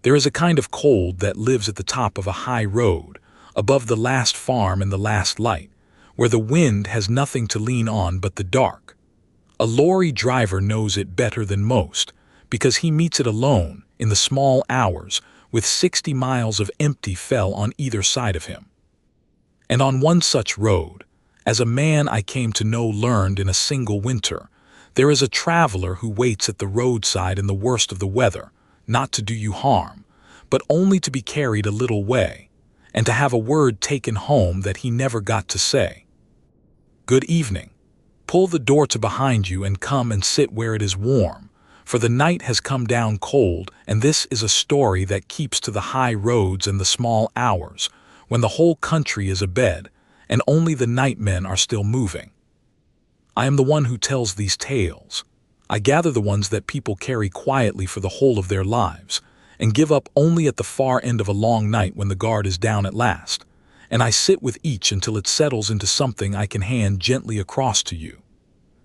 There is a kind of cold that lives at the top of a high road, above the last farm and the last light, where the wind has nothing to lean on but the dark. A lorry driver knows it better than most, because he meets it alone in the small hours with 60 miles of empty fell on either side of him. And on one such road, as a man I came to know learned in a single winter, there is a traveler who waits at the roadside in the worst of the weather, not to do you harm, but only to be carried a little way, and to have a word taken home that he never got to say. Good evening. Pull the door to behind you and come and sit where it is warm, for the night has come down cold, and this is a story that keeps to the high roads and the small hours, when the whole country is abed, and only the nightmen are still moving. I am the one who tells these tales. I gather the ones that people carry quietly for the whole of their lives, and give up only at the far end of a long night when the guard is down at last, and I sit with each until it settles into something I can hand gently across to you.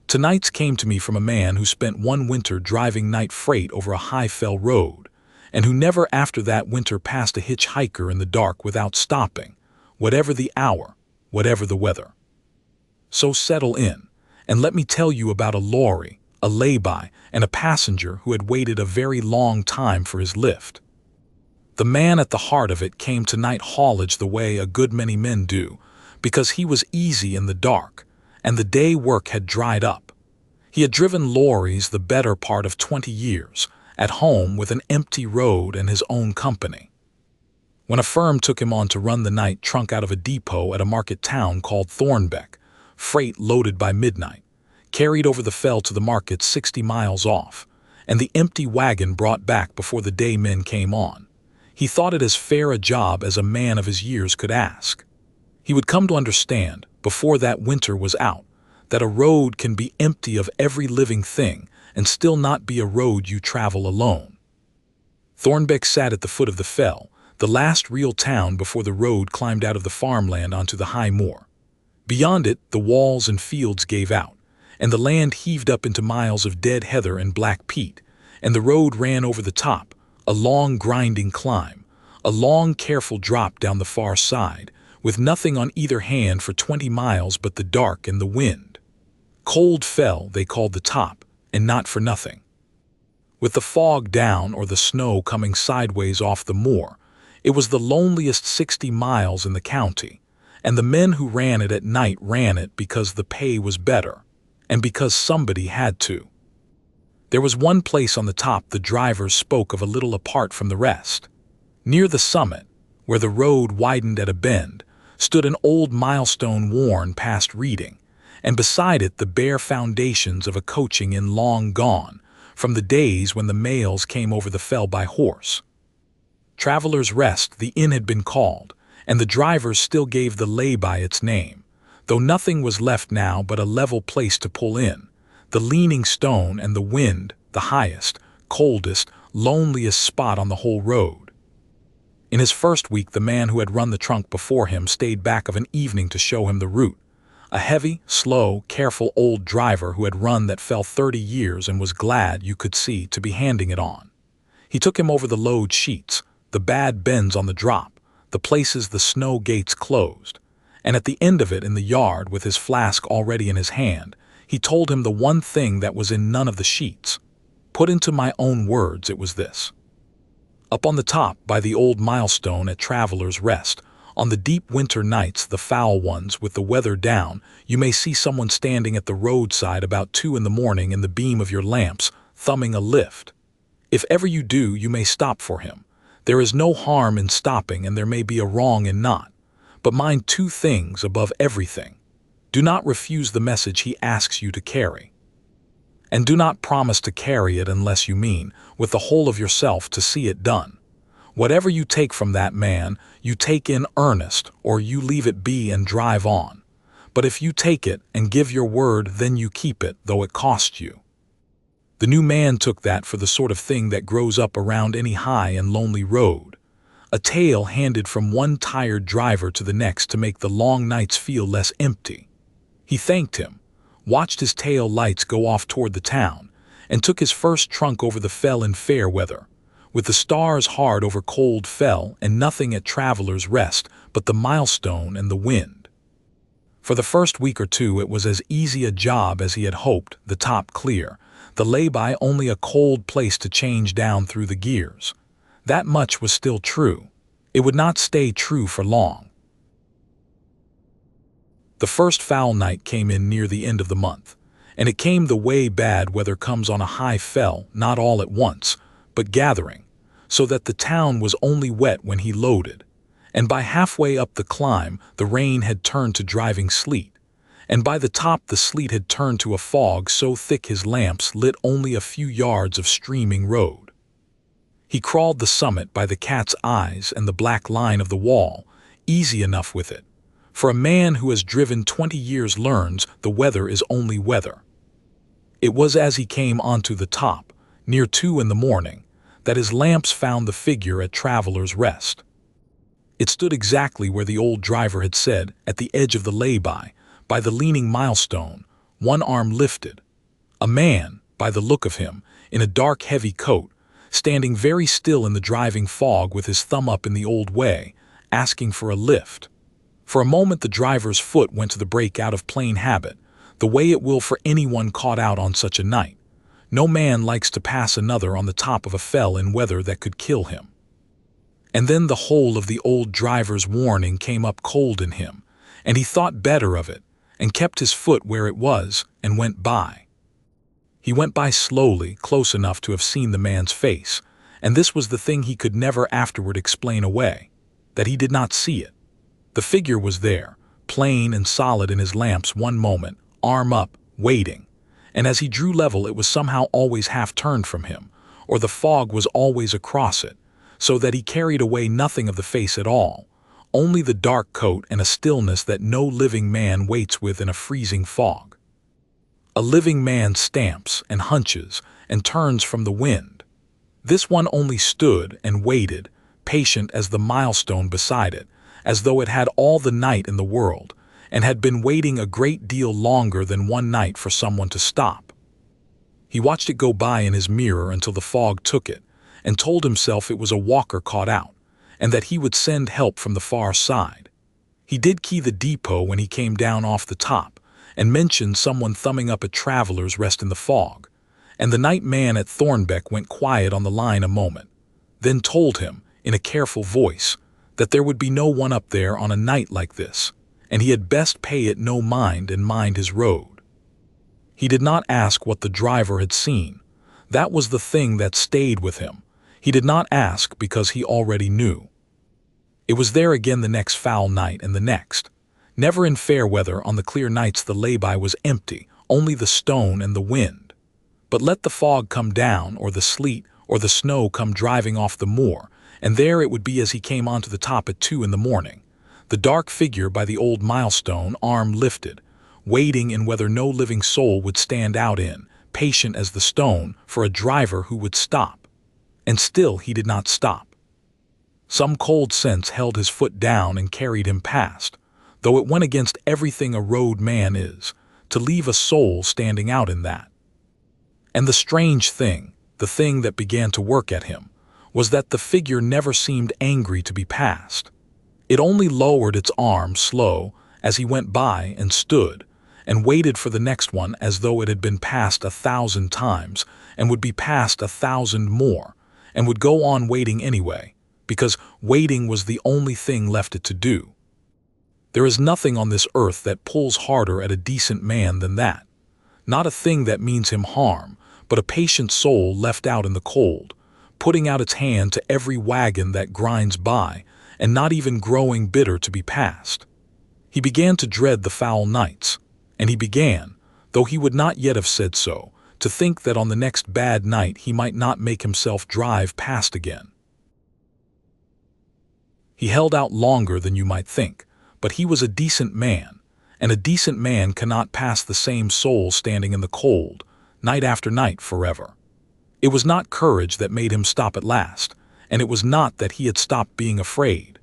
Tonight's came to me from a man who spent one winter driving night freight over a high fell road, and who never after that winter passed a hitchhiker in the dark without stopping, whatever the hour, whatever the weather. So settle in, and let me tell you about a lorry, a lay-by, and a passenger who had waited a very long time for his lift. The man at the heart of it came tonight haulage the way a good many men do, because he was easy in the dark, and the day work had dried up. He had driven lorries the better part of 20 years, at home with an empty road and his own company. When a firm took him on to run the night trunk out of a depot at a market town called Thornbeck, freight loaded by midnight, carried over the fell to the market 60 miles off, and the empty wagon brought back before the day men came on, he thought it as fair a job as a man of his years could ask. He would come to understand, before that winter was out, that a road can be empty of every living thing and still not be a road you travel alone. Thornbeck sat at the foot of the fell, the last real town before the road climbed out of the farmland onto the high moor. Beyond it, the walls and fields gave out, and the land heaved up into miles of dead heather and black peat, and the road ran over the top, a long grinding climb, a long careful drop down the far side, with nothing on either hand for 20 miles but the dark and the wind. Cold Fell they called the top, and not for nothing. With the fog down or the snow coming sideways off the moor, it was the loneliest 60 miles in the county, and the men who ran it at night ran it because the pay was better, and because somebody had to. There was one place on the top the drivers spoke of a little apart from the rest. Near the summit, where the road widened at a bend, stood an old milestone worn past reading, and beside it the bare foundations of a coaching inn long gone, from the days when the mails came over the fell by horse. Travelers' Rest the inn had been called, and the drivers still gave the lay-by its name, though nothing was left now but a level place to pull in, the leaning stone and the wind, the highest, coldest, loneliest spot on the whole road. In his first week the man who had run the trunk before him stayed back of an evening to show him the route, a heavy, slow, careful old driver who had run that fell 30 years and was glad, you could see, to be handing it on. He took him over the load sheets, the bad bends on the drop, the places the snow gates closed, and at the end of it in the yard with his flask already in his hand, he told him the one thing that was in none of the sheets. Put into my own words, it was this. Up on the top by the old milestone at Travelers' Rest, on the deep winter nights, the foul ones with the weather down, you may see someone standing at the roadside about 2 in the morning in the beam of your lamps, thumbing a lift. If ever you do, you may stop for him. There is no harm in stopping, and there may be a wrong in not. But mind 2 things above everything. Do not refuse the message he asks you to carry. And do not promise to carry it unless you mean, with the whole of yourself, to see it done. Whatever you take from that man, you take in earnest, or you leave it be and drive on. But if you take it and give your word, then you keep it, though it cost you. The new man took that for the sort of thing that grows up around any high and lonely road. A tale handed from one tired driver to the next to make the long nights feel less empty. He thanked him, watched his tail lights go off toward the town, and took his first trunk over the fell in fair weather, with the stars hard over cold fell and nothing at Traveler's Rest but the milestone and the wind. For the first week or two it was as easy a job as he had hoped, the top clear, the lay-by only a cold place to change down through the gears. That much was still true. It would not stay true for long. The first foul night came in near the end of the month, and it came the way bad weather comes on a high fell, not all at once, but gathering, so that the town was only wet when he loaded, and by halfway up the climb the rain had turned to driving sleet, and by the top the sleet had turned to a fog so thick his lamps lit only a few yards of streaming road. He crawled the summit by the cat's eyes and the black line of the wall, easy enough with it, for a man who has driven 20 years learns the weather is only weather. It was as he came onto the top, near 2 in the morning, that his lamps found the figure at Traveler's Rest. It stood exactly where the old driver had said, at the edge of the lay-by, by the leaning milestone, one arm lifted. A man, by the look of him, in a dark heavy coat, standing very still in the driving fog with his thumb up in the old way, asking for a lift. For a moment the driver's foot went to the brake out of plain habit, the way it will for anyone caught out on such a night. No man likes to pass another on the top of a fell in weather that could kill him. And then the whole of the old driver's warning came up cold in him, and he thought better of it, and kept his foot where it was, and went by. He went by slowly, close enough to have seen the man's face, and this was the thing he could never afterward explain away, that he did not see it. The figure was there, plain and solid in his lamps one moment, arm up, waiting, and as he drew level it was somehow always half turned from him, or the fog was always across it, so that he carried away nothing of the face at all, only the dark coat and a stillness that no living man waits with in a freezing fog. A living man stamps and hunches and turns from the wind. This one only stood and waited, patient as the milestone beside it, as though it had all the night in the world, and had been waiting a great deal longer than one night for someone to stop. He watched it go by in his mirror until the fog took it, and told himself it was a walker caught out, and that he would send help from the far side. He did key the depot when he came down off the top, and mentioned someone thumbing up at Traveler's Rest in the fog, and the night man at Thornbeck went quiet on the line a moment, then told him, in a careful voice, that there would be no one up there on a night like this, and he had best pay it no mind and mind his road. He did not ask what the driver had seen. That was the thing that stayed with him. He did not ask because he already knew. It was there again the next foul night and the next. Never in fair weather on the clear nights the lay-by was empty, only the stone and the wind. But let the fog come down, or the sleet, or the snow come driving off the moor, and there it would be as he came onto the top at 2 in the morning. The dark figure by the old milestone, arm lifted, waiting in weather no living soul would stand out in, patient as the stone, for a driver who would stop. And still he did not stop. Some cold sense held his foot down and carried him past, though it went against everything a road man is, to leave a soul standing out in that. And the strange thing, the thing that began to work at him, was that the figure never seemed angry to be passed. It only lowered its arm slow as he went by and stood, and waited for the next one as though it had been passed 1,000 times, and would be passed 1,000 more, and would go on waiting anyway, because waiting was the only thing left it to do. There is nothing on this earth that pulls harder at a decent man than that. Not a thing that means him harm, but a patient soul left out in the cold, putting out its hand to every wagon that grinds by, and not even growing bitter to be passed. He began to dread the foul nights, and he began, though he would not yet have said so, to think that on the next bad night he might not make himself drive past again. He held out longer than you might think, but he was a decent man, and a decent man cannot pass the same soul standing in the cold, night after night forever. It was not courage that made him stop at last, and it was not that he had stopped being afraid.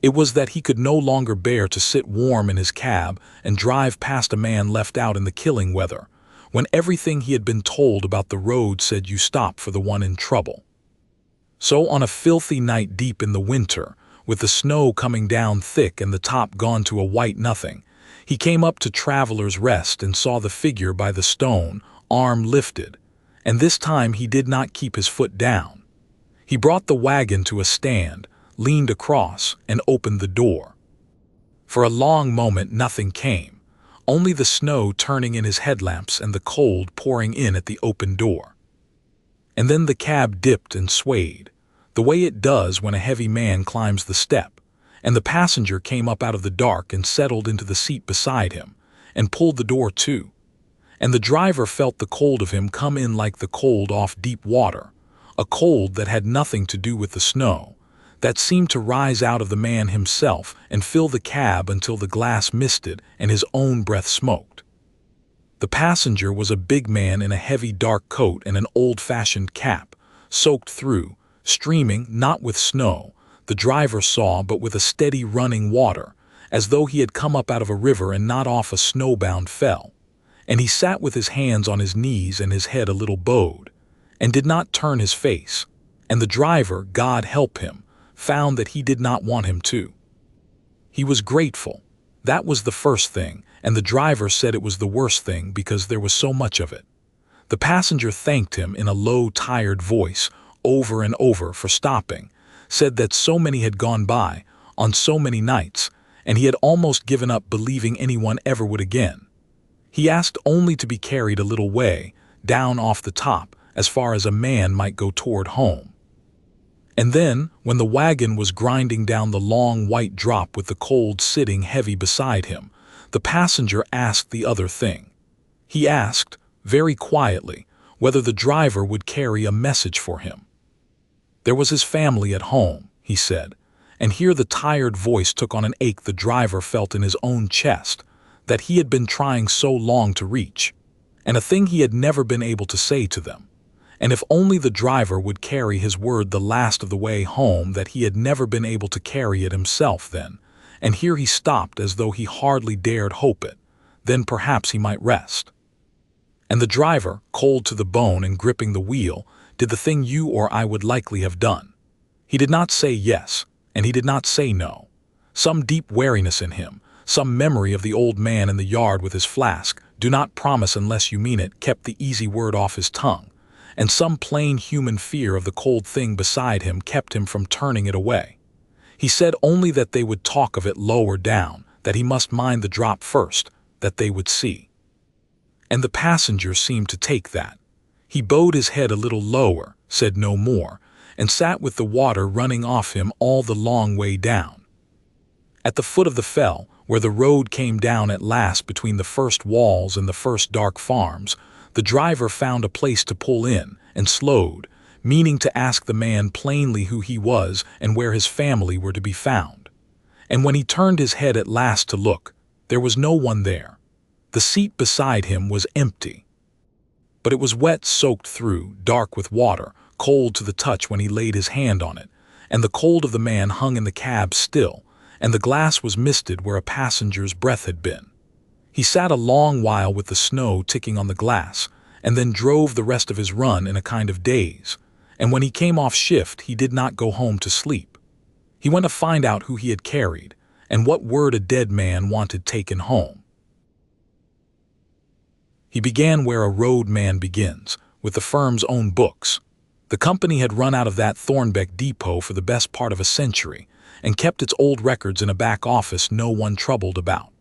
It was that he could no longer bear to sit warm in his cab and drive past a man left out in the killing weather, when everything he had been told about the road said you stop for the one in trouble. So on a filthy night deep in the winter, with the snow coming down thick and the top gone to a white nothing, he came up to Traveler's Rest and saw the figure by the stone, arm lifted, and this time he did not keep his foot down. He brought the wagon to a stand, leaned across, and opened the door. For a long moment nothing came, only the snow turning in his headlamps and the cold pouring in at the open door. And then the cab dipped and swayed, the way it does when a heavy man climbs the step, and the passenger came up out of the dark and settled into the seat beside him, and pulled the door to. And the driver felt the cold of him come in like the cold off deep water, a cold that had nothing to do with the snow, that seemed to rise out of the man himself and fill the cab until the glass misted and his own breath smoked. The passenger was a big man in a heavy dark coat and an old-fashioned cap, soaked through, streaming not with snow, the driver saw, but with a steady running water, as though he had come up out of a river and not off a snowbound fell. And he sat with his hands on his knees and his head a little bowed, and did not turn his face, and the driver, God help him, found that he did not want him to. He was grateful. That was the first thing, and the driver said it was the worst thing because there was so much of it. The passenger thanked him in a low, tired voice, over and over, for stopping, said that so many had gone by, on so many nights, and he had almost given up believing anyone ever would again. He asked only to be carried a little way, down off the top, as far as a man might go toward home. And then, when the wagon was grinding down the long white drop with the cold sitting heavy beside him, the passenger asked the other thing. He asked, very quietly, whether the driver would carry a message for him. There was his family at home, he said, and here the tired voice took on an ache the driver felt in his own chest, that he had been trying so long to reach, and a thing he had never been able to say to them. And if only the driver would carry his word the last of the way home, that he had never been able to carry it himself then, and here he stopped as though he hardly dared hope it, then perhaps he might rest. And the driver, cold to the bone and gripping the wheel, did the thing you or I would likely have done. He did not say yes, and he did not say no. Some deep wariness in him, some memory of the old man in the yard with his flask, do not promise unless you mean it, kept the easy word off his tongue, and some plain human fear of the cold thing beside him kept him from turning it away. He said only that they would talk of it lower down, that he must mind the drop first, that they would see. And the passenger seemed to take that. He bowed his head a little lower, said no more, and sat with the water running off him all the long way down. At the foot of the fell, where the road came down at last between the first walls and the first dark farms, the driver found a place to pull in and slowed, meaning to ask the man plainly who he was and where his family were to be found. And when he turned his head at last to look, there was no one there. The seat beside him was empty. But it was wet, soaked through, dark with water, cold to the touch when he laid his hand on it, and the cold of the man hung in the cab still, and the glass was misted where a passenger's breath had been. He sat a long while with the snow ticking on the glass, and then drove the rest of his run in a kind of daze, and when he came off shift he did not go home to sleep. He went to find out who he had carried, and what word a dead man wanted taken home. He began where a roadman begins, with the firm's own books. The company had run out of that Thornbeck depot for the best part of a century, and kept its old records in a back office no one troubled about.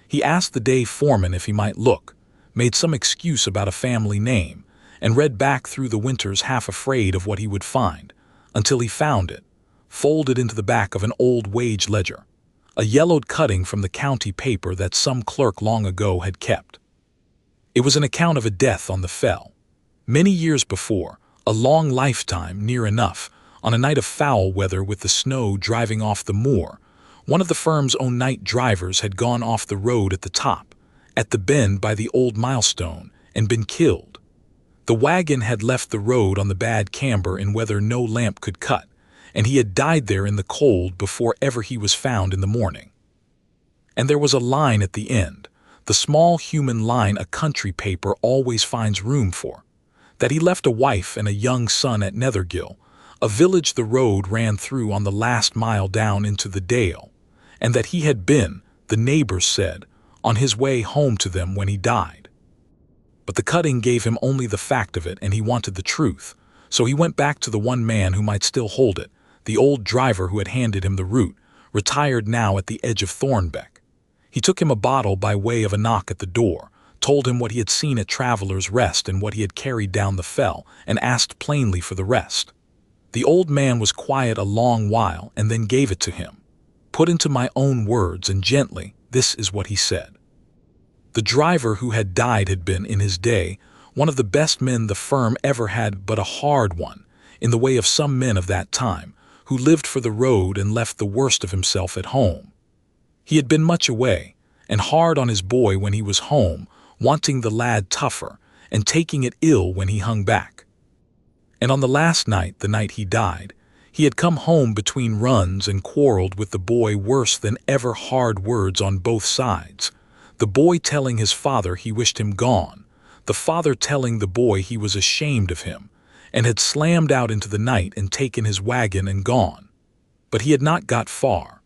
He asked the day foreman if he might look, made some excuse about a family name, and read back through the winters half afraid of what he would find, until he found it, folded into the back of an old wage ledger, a yellowed cutting from the county paper that some clerk long ago had kept. It was an account of a death on the fell. Many years before, a long lifetime near enough, on a night of foul weather with the snow driving off the moor, one of the firm's own night drivers had gone off the road at the top, at the bend by the old milestone, and been killed. The wagon had left the road on the bad camber in weather no lamp could cut, and he had died there in the cold before ever he was found in the morning. And there was a line at the end, the small human line a country paper always finds room for, that he left a wife and a young son at Nethergill, a village the road ran through on the last mile down into the dale, and that he had been, the neighbors said, on his way home to them when he died. But the cutting gave him only the fact of it, and he wanted the truth, so he went back to the one man who might still hold it, the old driver who had handed him the route, retired now at the edge of Thornbeck. He took him a bottle by way of a knock at the door, told him what he had seen at Traveller's Rest and what he had carried down the fell, and asked plainly for the rest. The old man was quiet a long while and then gave it to him. Put into my own words and gently, this is what he said. The driver who had died had been, in his day, one of the best men the firm ever had, but a hard one, in the way of some men of that time, who lived for the road and left the worst of himself at home. He had been much away, and hard on his boy when he was home, wanting the lad tougher, and taking it ill when he hung back. And on the last night, the night he died, he had come home between runs and quarreled with the boy worse than ever, hard words on both sides, the boy telling his father he wished him gone, the father telling the boy he was ashamed of him, and had slammed out into the night and taken his wagon and gone. But he had not got far.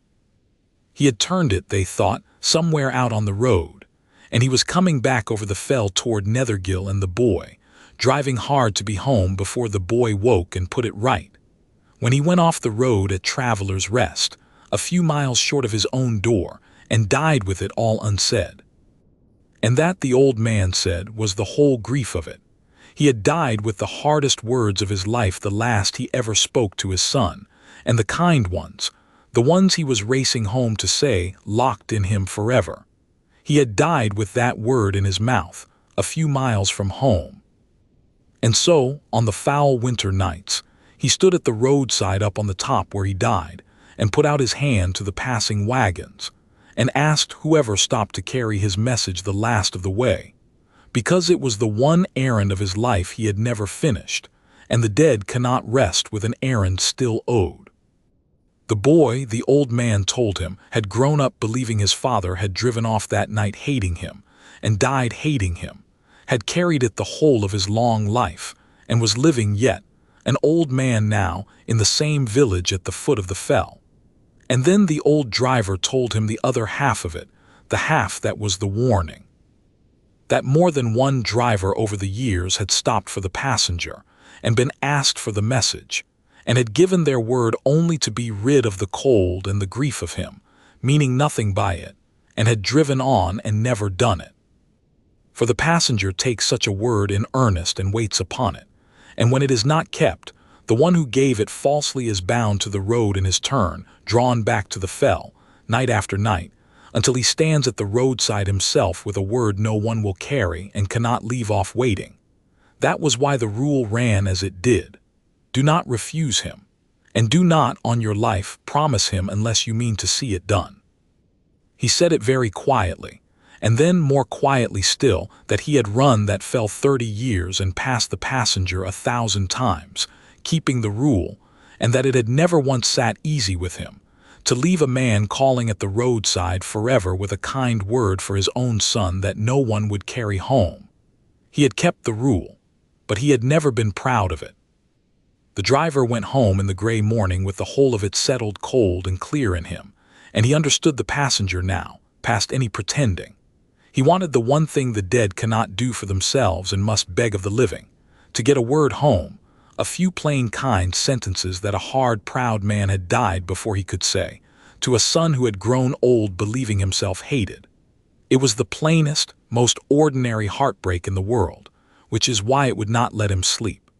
He had turned it, they thought, somewhere out on the road, and he was coming back over the fell toward Nethergill and the boy, driving hard to be home before the boy woke and put it right, when he went off the road at Traveller's Rest, a few miles short of his own door, and died with it all unsaid. And that, the old man said, was the whole grief of it. He had died with the hardest words of his life, the last he ever spoke to his son, and the kind ones, the ones he was racing home to say, locked in him forever. He had died with that word in his mouth, a few miles from home. And so, on the foul winter nights, he stood at the roadside up on the top where he died, and put out his hand to the passing wagons, and asked whoever stopped to carry his message the last of the way, because it was the one errand of his life he had never finished, and the dead cannot rest with an errand still owed. The boy, the old man told him, had grown up believing his father had driven off that night hating him, and died hating him, had carried it the whole of his long life, and was living yet, an old man now, in the same village at the foot of the fell. And then the old driver told him the other half of it, the half that was the warning. That more than one driver over the years had stopped for the passenger, and been asked for the message, and had given their word only to be rid of the cold and the grief of him, meaning nothing by it, and had driven on and never done it. For the passenger takes such a word in earnest and waits upon it, and when it is not kept, the one who gave it falsely is bound to the road in his turn, drawn back to the fell, night after night, until he stands at the roadside himself with a word no one will carry and cannot leave off waiting. That was why the rule ran as it did. Do not refuse him, and do not, on your life, promise him unless you mean to see it done. He said it very quietly, and then more quietly still, that he had run that fell 30 years and passed the passenger 1,000 times, keeping the rule, and that it had never once sat easy with him, to leave a man calling at the roadside forever with a kind word for his own son that no one would carry home. He had kept the rule, but he had never been proud of it. The driver went home in the gray morning with the whole of it settled cold and clear in him, and he understood the passenger now, past any pretending. He wanted the one thing the dead cannot do for themselves and must beg of the living, to get a word home, a few plain kind sentences that a hard, proud man had died before he could say, to a son who had grown old believing himself hated. It was the plainest, most ordinary heartbreak in the world, which is why it would not let him sleep.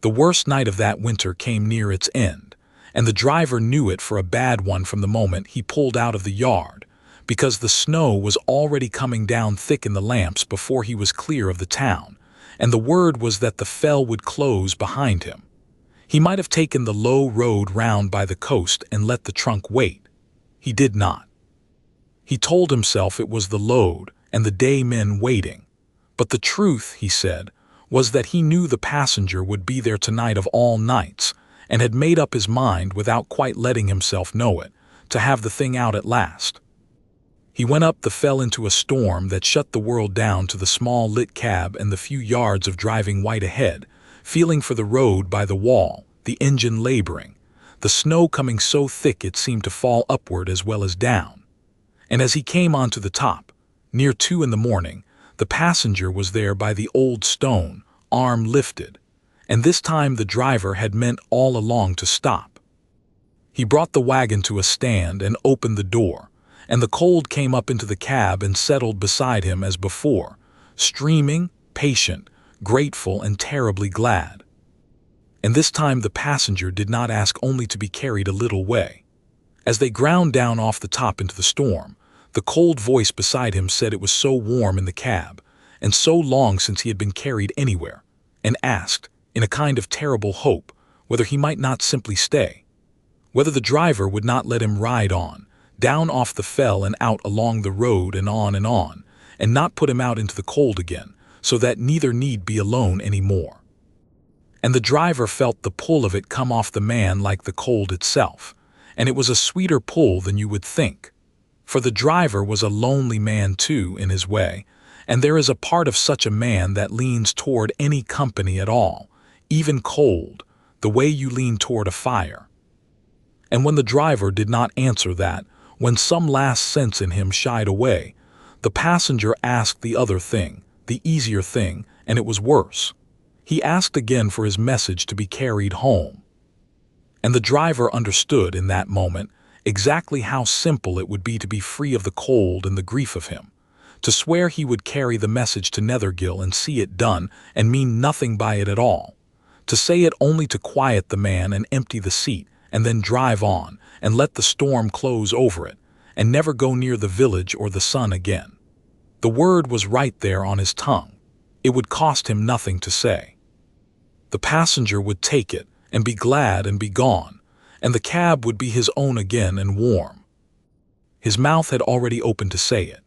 The worst night of that winter came near its end, and the driver knew it for a bad one from the moment he pulled out of the yard, because the snow was already coming down thick in the lamps before he was clear of the town, and the word was that the fell would close behind him. He might have taken the low road round by the coast and let the trunk wait. He did not. He told himself it was the load and the day men waiting, but the truth, he said, was that he knew the passenger would be there tonight of all nights, and had made up his mind, without quite letting himself know it, to have the thing out at last. He went up the fell into a storm that shut the world down to the small lit cab and the few yards of driving white ahead, feeling for the road by the wall, the engine laboring, the snow coming so thick it seemed to fall upward as well as down. And as he came onto the top, near 2 in the morning, the passenger was there by the old stone, arm lifted, and this time the driver had meant all along to stop. He brought the wagon to a stand and opened the door, and the cold came up into the cab and settled beside him as before, streaming, patient, grateful, and terribly glad. And this time the passenger did not ask only to be carried a little way. As they ground down off the top into the storm, the cold voice beside him said it was so warm in the cab, and so long since he had been carried anywhere, and asked, in a kind of terrible hope, whether he might not simply stay, whether the driver would not let him ride on, down off the fell and out along the road and on, and not put him out into the cold again, so that neither need be alone any more. And the driver felt the pull of it come off the man like the cold itself, and it was a sweeter pull than you would think. For the driver was a lonely man too, in his way, and there is a part of such a man that leans toward any company at all, even cold, the way you lean toward a fire. And when the driver did not answer that, when some last sense in him shied away, the passenger asked the other thing, the easier thing, and it was worse. He asked again for his message to be carried home. And the driver understood in that moment exactly how simple it would be to be free of the cold and the grief of him, to swear he would carry the message to Nethergill and see it done and mean nothing by it at all, to say it only to quiet the man and empty the seat and then drive on and let the storm close over it and never go near the village or the sun again. The word was right there on his tongue. It would cost him nothing to say. The passenger would take it and be glad and be gone, and the cab would be his own again and warm. His mouth had already opened to say it,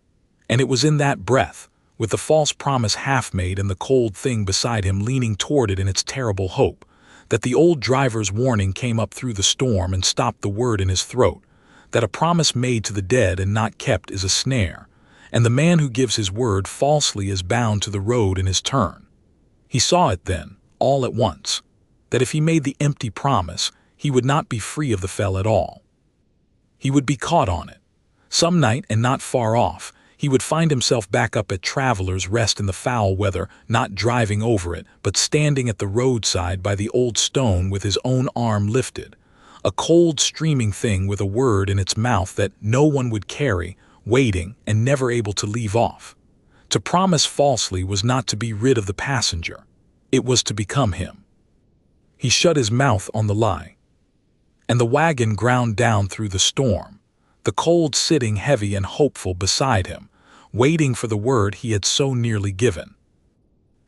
and it was in that breath, with the false promise half made and the cold thing beside him leaning toward it in its terrible hope, that the old driver's warning came up through the storm and stopped the word in his throat, that a promise made to the dead and not kept is a snare, and the man who gives his word falsely is bound to the road in his turn. He saw it then, all at once, that if he made the empty promise, he would not be free of the fell at all. He would be caught on it. Some night, and not far off, he would find himself back up at Traveller's Rest in the foul weather, not driving over it, but standing at the roadside by the old stone with his own arm lifted, a cold streaming thing with a word in its mouth that no one would carry, waiting and never able to leave off. To promise falsely was not to be rid of the passenger. It was to become him. He shut his mouth on the lie. And the wagon ground down through the storm, the cold sitting heavy and hopeful beside him, waiting for the word he had so nearly given.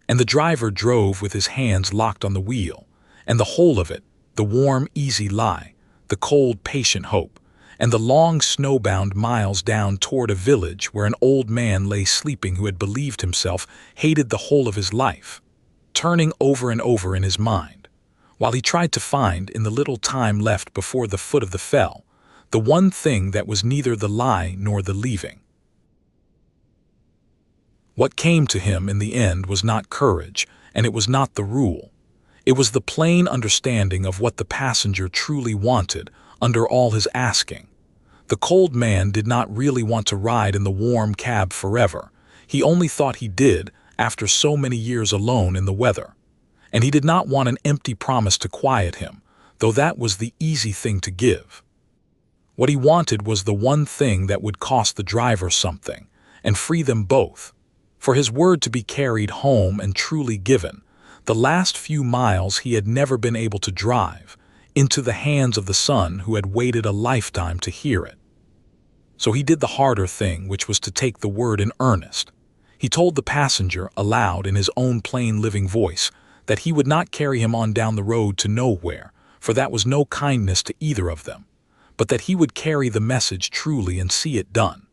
And the driver drove with his hands locked on the wheel, and the whole of it, the warm, easy lie, the cold, patient hope, and the long snowbound miles down toward a village where an old man lay sleeping who had believed himself hated the whole of his life, turning over and over in his mind, while he tried to find, in the little time left before the foot of the fell, the one thing that was neither the lie nor the leaving. What came to him in the end was not courage, and it was not the rule. It was the plain understanding of what the passenger truly wanted under all his asking. The cold man did not really want to ride in the warm cab forever. He only thought he did after so many years alone in the weather. And he did not want an empty promise to quiet him, though that was the easy thing to give. What he wanted was the one thing that would cost the driver something, and free them both. For his word to be carried home and truly given, the last few miles he had never been able to drive, into the hands of the son who had waited a lifetime to hear it. So he did the harder thing, which was to take the word in earnest. He told the passenger aloud in his own plain living voice that he would not carry him on down the road to nowhere, for that was no kindness to either of them, but that he would carry the message truly and see it done.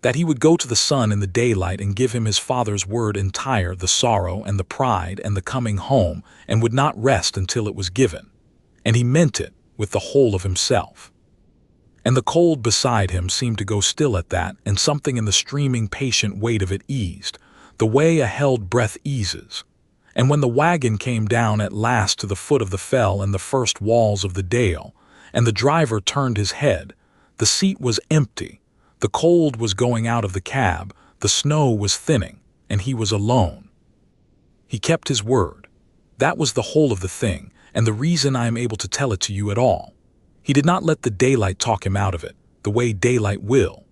That he would go to the son in the daylight and give him his father's word entire, the sorrow and the pride and the coming home, and would not rest until it was given. And he meant it with the whole of himself. And the cold beside him seemed to go still at that, and something in the streaming patient weight of it eased, the way a held breath eases. And when the wagon came down at last to the foot of the fell and the first walls of the dale, and the driver turned his head, the seat was empty, the cold was going out of the cab, the snow was thinning, and he was alone. He kept his word. That was the whole of the thing, and the reason I am able to tell it to you at all. He did not let the daylight talk him out of it, the way daylight will.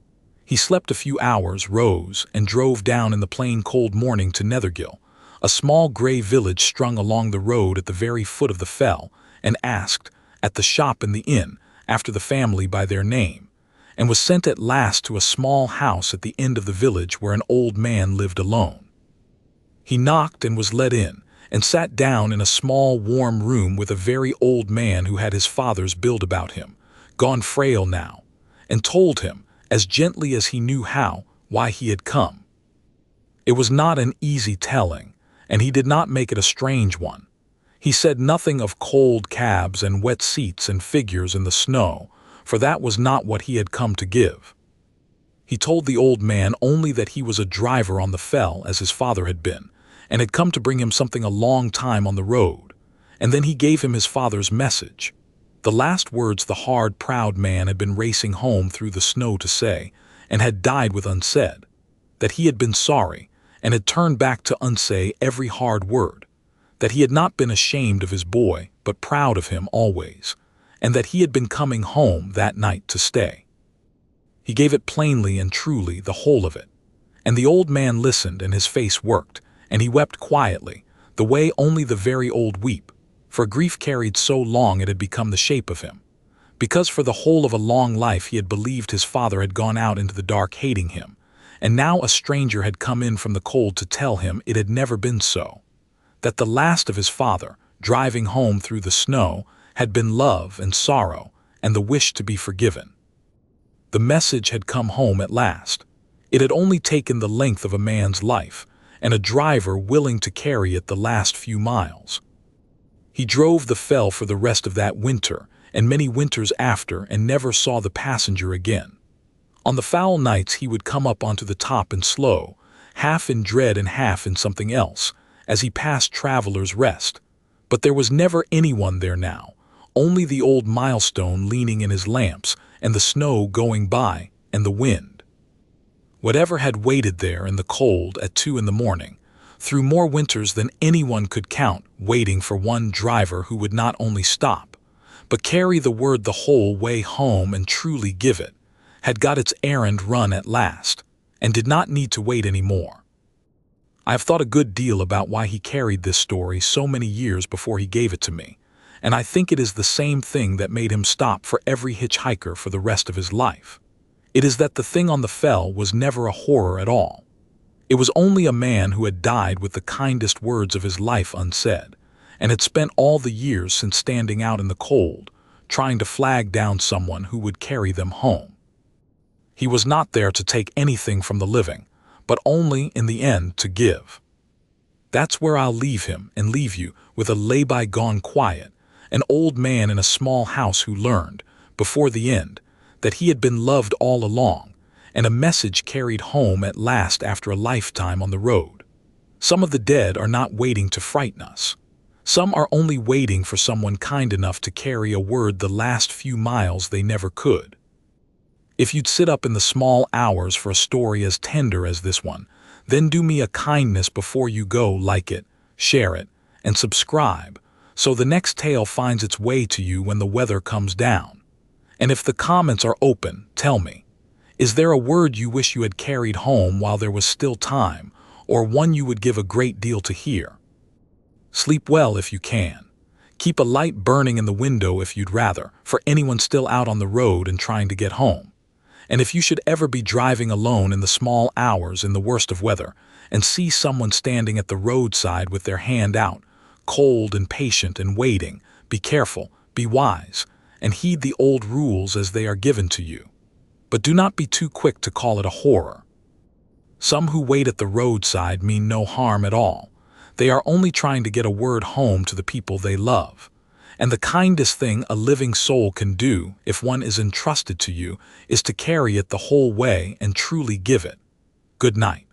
He slept a few hours, rose, and drove down in the plain cold morning to Nethergill, a small gray village strung along the road at the very foot of the fell, and asked, at the shop in the inn, after the family by their name, and was sent at last to a small house at the end of the village where an old man lived alone. He knocked and was let in, and sat down in a small warm room with a very old man who had his father's build about him, gone frail now, and told him, as gently as he knew how, why he had come. It was not an easy telling, and he did not make it a strange one. He said nothing of cold cabs and wet seats and figures in the snow, for that was not what he had come to give. He told the old man only that he was a driver on the fell as his father had been, and had come to bring him something a long time on the road, and then he gave him his father's message. The last words the hard, proud man had been racing home through the snow to say, and had died with unsaid, that he had been sorry, and had turned back to unsay every hard word, that he had not been ashamed of his boy, but proud of him always, and that he had been coming home that night to stay. He gave it plainly and truly, the whole of it, and the old man listened, and his face worked, and he wept quietly, the way only the very old weep, for grief carried so long it had become the shape of him, because for the whole of a long life he had believed his father had gone out into the dark hating him, and now a stranger had come in from the cold to tell him it had never been so, that the last of his father, driving home through the snow, had been love and sorrow and the wish to be forgiven. The message had come home at last. It had only taken the length of a man's life, and a driver willing to carry it the last few miles. He drove the fell for the rest of that winter, and many winters after, and never saw the passenger again. On the foul nights he would come up onto the top and slow, half in dread and half in something else, as he passed Traveller's Rest. But there was never anyone there now, only the old milestone leaning in his lamps, and the snow going by, and the wind. Whatever had waited there in the cold at 2 in the morning, through more winters than anyone could count, waiting for one driver who would not only stop, but carry the word the whole way home and truly give it, had got its errand run at last, and did not need to wait any more. I have thought a good deal about why he carried this story so many years before he gave it to me, and I think it is the same thing that made him stop for every hitchhiker for the rest of his life. It is that the thing on the fell was never a horror at all. It was only a man who had died with the kindest words of his life unsaid, and had spent all the years since standing out in the cold, trying to flag down someone who would carry them home. He was not there to take anything from the living, but only, in the end, to give. That's where I'll leave him, and leave you, with a lay-by gone quiet, an old man in a small house who learned, before the end, that he had been loved all along, and a message carried home at last after a lifetime on the road. Some of the dead are not waiting to frighten us. Some are only waiting for someone kind enough to carry a word the last few miles they never could. If you'd sit up in the small hours for a story as tender as this one, then do me a kindness before you go, like it, share it, and subscribe, so the next tale finds its way to you when the weather comes down. And if the comments are open, tell me, is there a word you wish you had carried home while there was still time, or one you would give a great deal to hear? Sleep well if you can. Keep a light burning in the window if you'd rather, for anyone still out on the road and trying to get home. And if you should ever be driving alone in the small hours in the worst of weather, and see someone standing at the roadside with their hand out, cold and patient and waiting, be careful, be wise, and heed the old rules as they are given to you. But do not be too quick to call it a horror. Some who wait at the roadside mean no harm at all. They are only trying to get a word home to the people they love. And the kindest thing a living soul can do, if one is entrusted to you, is to carry it the whole way and truly give it. Good night.